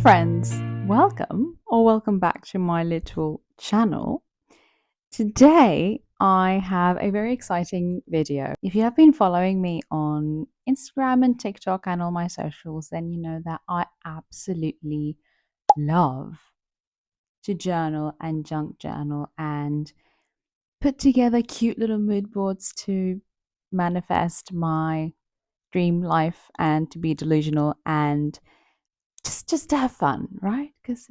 friends, welcome back to my little channel. Today I have a very exciting video. If you have been following me on Instagram and TikTok and all my socials, then you know that I absolutely love to journal and junk journal and put together cute little mood boards to manifest my dream life and to be delusional and just to have fun, right? Because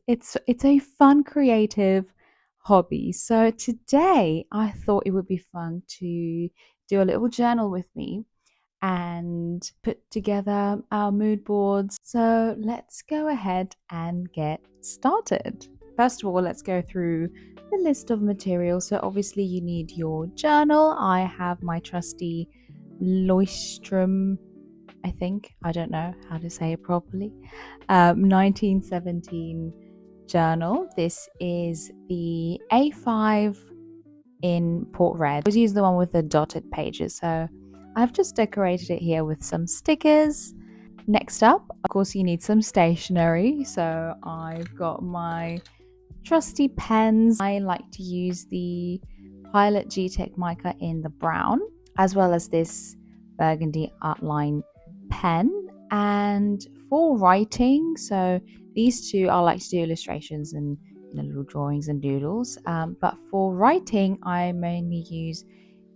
it's a fun creative hobby. So today I thought it would be fun to do a little journal with me and put together our mood boards. So let's go ahead and get started. First of all, let's go through the list of materials. So obviously you need your journal. I have my trusty Loistrum, I don't know how to say it properly, 1917 journal. This is the A5 in Port Red. I always use the one with the dotted pages, so I've just decorated it here with some stickers. Next up, of course, you need some stationery, so I've got my trusty pens. I like to use the Pilot G-Tech mica in the brown, as well as this burgundy outline pen. And for writing, so these two, I like to do illustrations and little drawings and doodles, but for writing I mainly use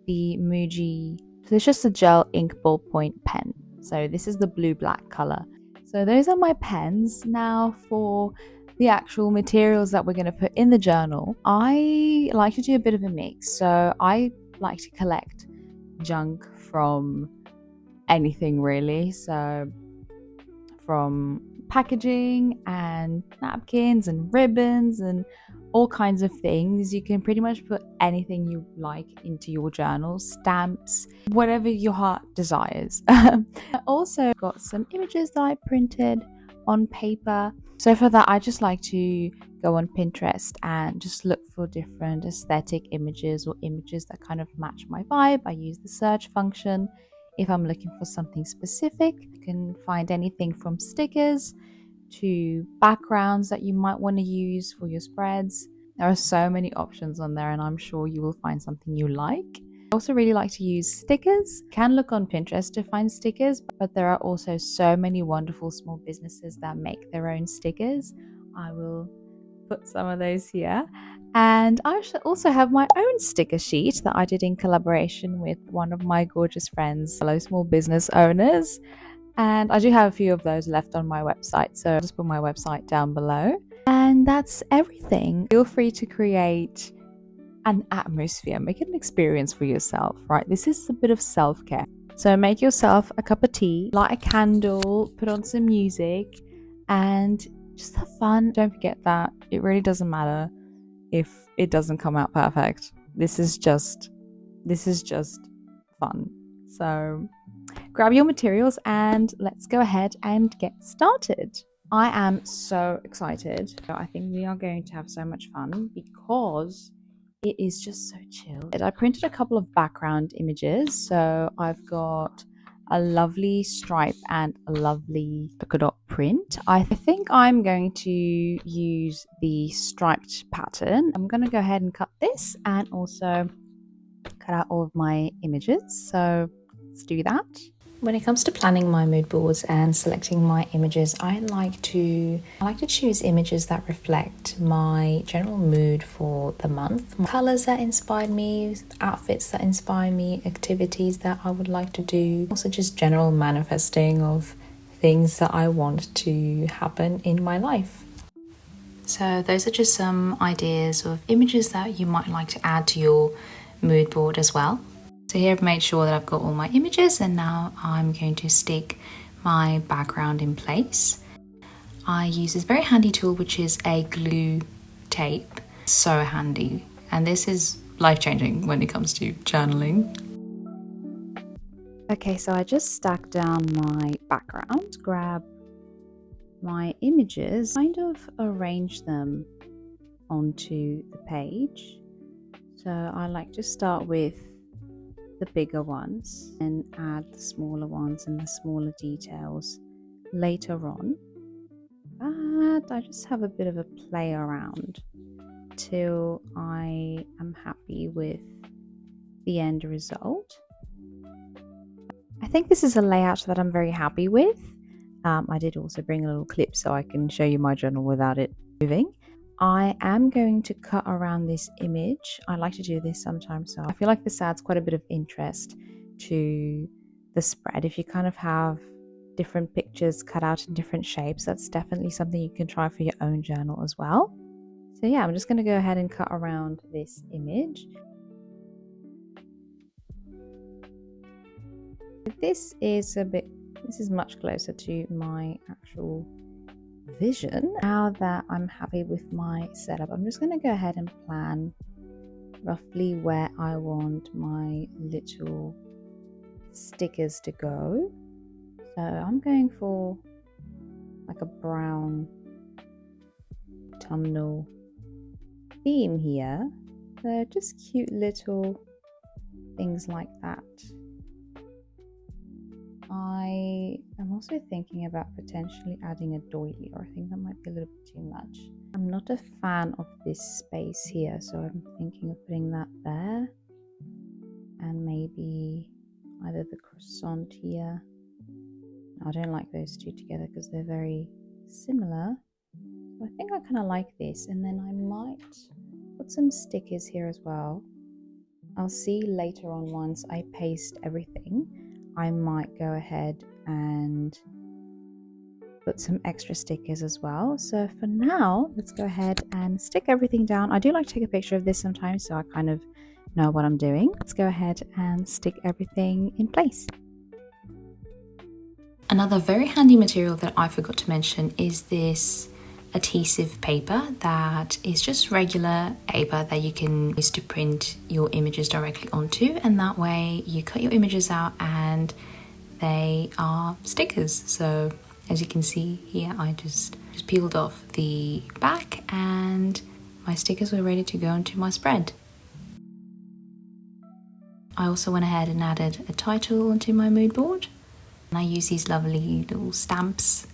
the Muji, so it's just a gel ink ballpoint pen. So this is the blue black color. So those are my pens. Now for the actual materials that we're going to put in the journal, I like to do a bit of a mix. So I like to collect junk from anything really, so from packaging and napkins and ribbons and all kinds of things. You can pretty much put anything you like into your journal, stamps, whatever your heart desires. I also got some images that I printed on paper. So for that, I just like to go on Pinterest and just look for different aesthetic images or images that kind of match my vibe. I use the search function. If I'm looking for something specific, you can find anything from stickers to backgrounds that you might want to use for your spreads. There are so many options on there, and I'm sure you will find something you like. I also really like to use stickers. You can look on Pinterest to find stickers, but there are also so many wonderful small businesses that make their own stickers. I will put some of those here. And I also have my own sticker sheet that I did in collaboration with one of my gorgeous friends, fellow small business owners. And I do have a few of those left on my website, so I'll just put my website down below. And that's everything. Feel free to create an atmosphere, make it an experience for yourself, right? This is a bit of self-care. So make yourself a cup of tea, light a candle, put on some music, and just have fun. Don't forget that it really doesn't matter if it doesn't come out perfect. This is just fun. So grab your materials and let's go ahead and get started. I am so excited. I think we are going to have so much fun because it is just so chill. I printed a couple of background images. So I've got a lovely stripe and a lovely polka dot print. I think I'm going to use the striped pattern. I'm going to go ahead and cut this and also cut out all of my images. So let's do that. When it comes to planning my mood boards and selecting my images, I like to choose images that reflect my general mood for the month. Colors that inspired me, outfits that inspire me, activities that I would like to do. Also just general manifesting of things that I want to happen in my life. So those are just some ideas of images that you might like to add to your mood board as well. So here I've made sure that I've got all my images, and now I'm going to stick my background in place. I use this very handy tool, which is a glue tape. So handy. And this is life-changing when it comes to journaling. Okay, so I just stacked down my background, grab my images, kind of arrange them onto the page. So I like to start with the bigger ones and add the smaller ones and the smaller details later on. but I just have a bit of a play around till I am happy with the end result. I think this is a layout that I'm very happy with. I did also bring a little clip so I can show you my journal without it moving. I am going to cut around this image. I like to do this sometimes, so I feel like this adds quite a bit of interest to the spread. If you kind of have different pictures cut out in different shapes, that's definitely something you can try for your own journal as well. So yeah, I'm just going to go ahead and cut around this image. This is much closer to my actual vision. Now that I'm happy with my setup, I'm just going to go ahead and plan roughly where I want my little stickers to go. So I'm going for like a brown autumnal theme here. So just cute little things like that. I am also thinking about potentially adding a doily, or I think that might be a little bit too much. I'm not a fan of this space here, so I'm thinking of putting that there, and maybe either the croissant here. I don't like those two together because they're very similar. So I think I kind of like this, and then I might put some stickers here as well. I'll see later on, once I paste everything, I might go ahead and put some extra stickers as well. So for now, let's go ahead and stick everything down. I do like to take a picture of this sometimes so I kind of know what I'm doing. Let's go ahead and stick everything in place. Another very handy material that I forgot to mention is this adhesive paper that is just regular paper that you can use to print your images directly onto, and that way you cut your images out and they are stickers. So as you can see here, I just peeled off the back and my stickers were ready to go into my spread. I also went ahead and added a title onto my mood board, and I use these lovely little stamps.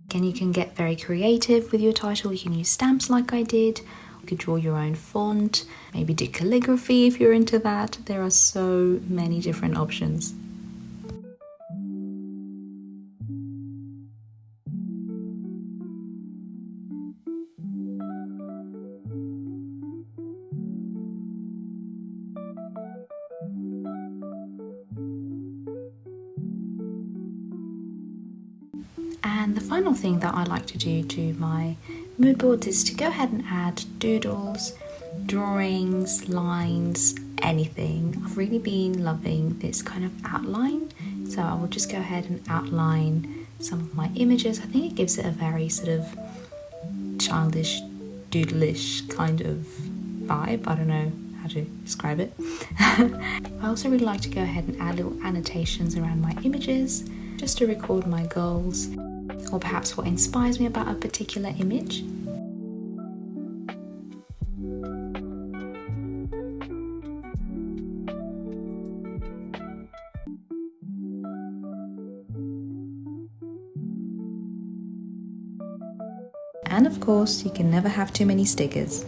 Again, you can get very creative with your title. You can use stamps like I did. You could draw your own font, maybe do calligraphy if you're into that. There are so many different options. And the final thing that I like to do to my mood boards is to go ahead and add doodles, drawings, lines, anything. I've really been loving this kind of outline, so I will just go ahead and outline some of my images. I think it gives it a very sort of childish, doodlish kind of vibe. I don't know how to describe it. I also really like to go ahead and add little annotations around my images just to record my goals, or perhaps what inspires me about a particular image. And of course, you can never have too many stickers.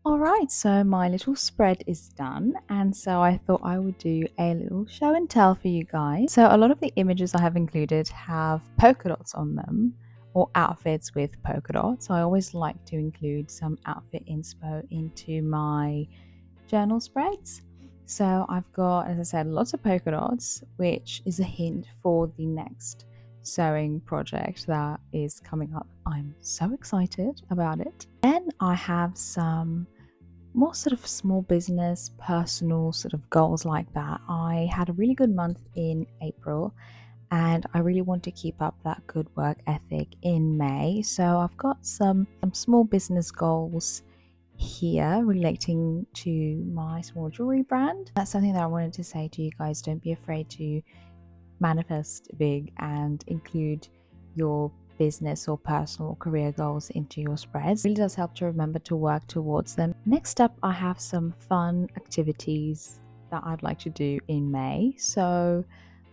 Alright, so my little spread is done, and so I thought I would do a little show and tell for you guys. So a lot of the images I have included have polka dots on them, or outfits with polka dots. So I always like to include some outfit inspo into my journal spreads. So I've got, as I said, lots of polka dots, which is a hint for the next sewing project that is coming up. I'm so excited about it. Then I have some more sort of small business, personal sort of goals like that. I had a really good month in April, and I really want to keep up that good work ethic in May. So I've got some small business goals here relating to my small jewelry brand. That's something that I wanted to say to you guys. Don't be afraid to manifest big and include your business or personal career goals into your spreads. It really does help to remember to work towards them. Next up, I have some fun activities that I'd like to do in May. So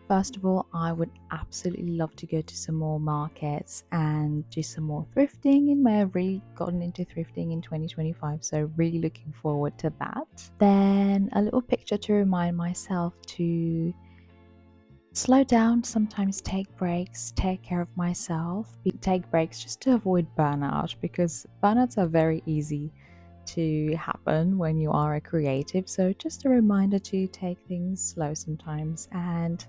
first of all, I would absolutely love to go to some more markets and do some more thrifting in May. I've really gotten into thrifting in 2025, so really looking forward to that. Then a little picture to remind myself to slow down, sometimes take breaks, take care of myself, take breaks just to avoid burnout, because burnouts are very easy to happen when you are a creative. So just a reminder to take things slow sometimes and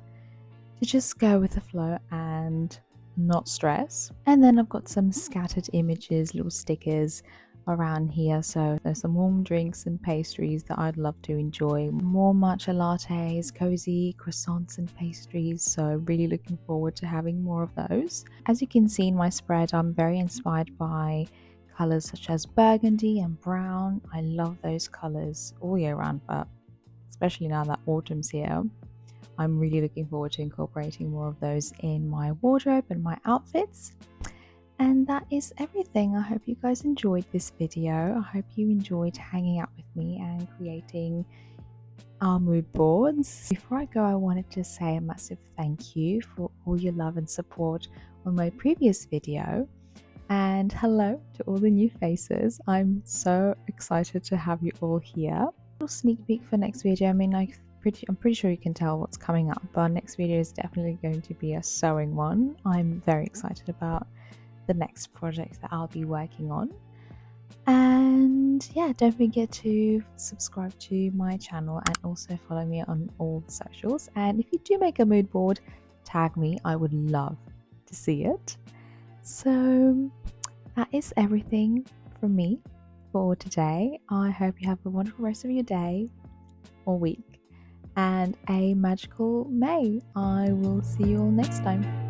to just go with the flow and not stress. And then I've got some scattered images, little stickers around here. So there's some warm drinks and pastries that I'd love to enjoy. More matcha lattes, cozy croissants and pastries. So really looking forward to having more of those. As you can see in my spread, I'm very inspired by colors such as burgundy and brown. I love those colors all year round, but especially now that autumn's here, I'm really looking forward to incorporating more of those in my wardrobe and my outfits. And that is everything. I hope you guys enjoyed this video. I hope you enjoyed hanging out with me and creating our mood boards. Before I go, I wanted to say a massive thank you for all your love and support on my previous video. And hello to all the new faces. I'm so excited to have you all here. A little sneak peek for next video. I mean, I'm pretty sure you can tell what's coming up. But our next video is definitely going to be a sewing one. I'm very excited about the next project that I'll be working on. And yeah, don't forget to subscribe to my channel and also follow me on all the socials. And if you do make a mood board, tag me. I would love to see it. So that is everything from me for today. I hope you have a wonderful rest of your day or week and a magical May. I will see you all next time.